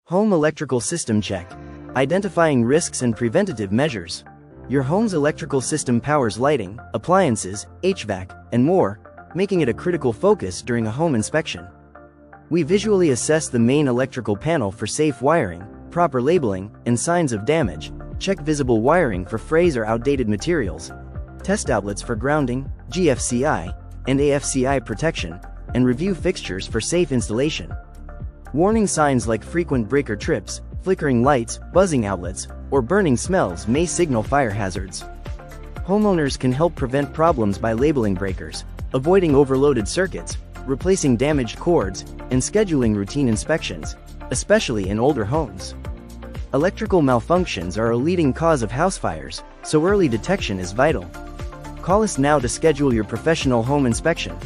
Home electrical system check. Identifying risks and preventative measures. Your home's electrical system powers lighting, appliances, HVAC, and more, making it a critical focus during a home inspection. We visually assess the main electrical panel for safe wiring, proper labeling, and signs of damage. Check visible wiring for frays or outdated materials. Test outlets for grounding, GFCI, and AFCI protection, and review fixtures for safe installation. Warning signs like frequent breaker trips, flickering lights, buzzing outlets, or burning smells may signal fire hazards. Homeowners can help prevent problems by labeling breakers, avoiding overloaded circuits, replacing damaged cords, and scheduling routine inspections, especially in older homes. Electrical malfunctions are a leading cause of house fires, so early detection is vital. Call us now to schedule your professional home inspection.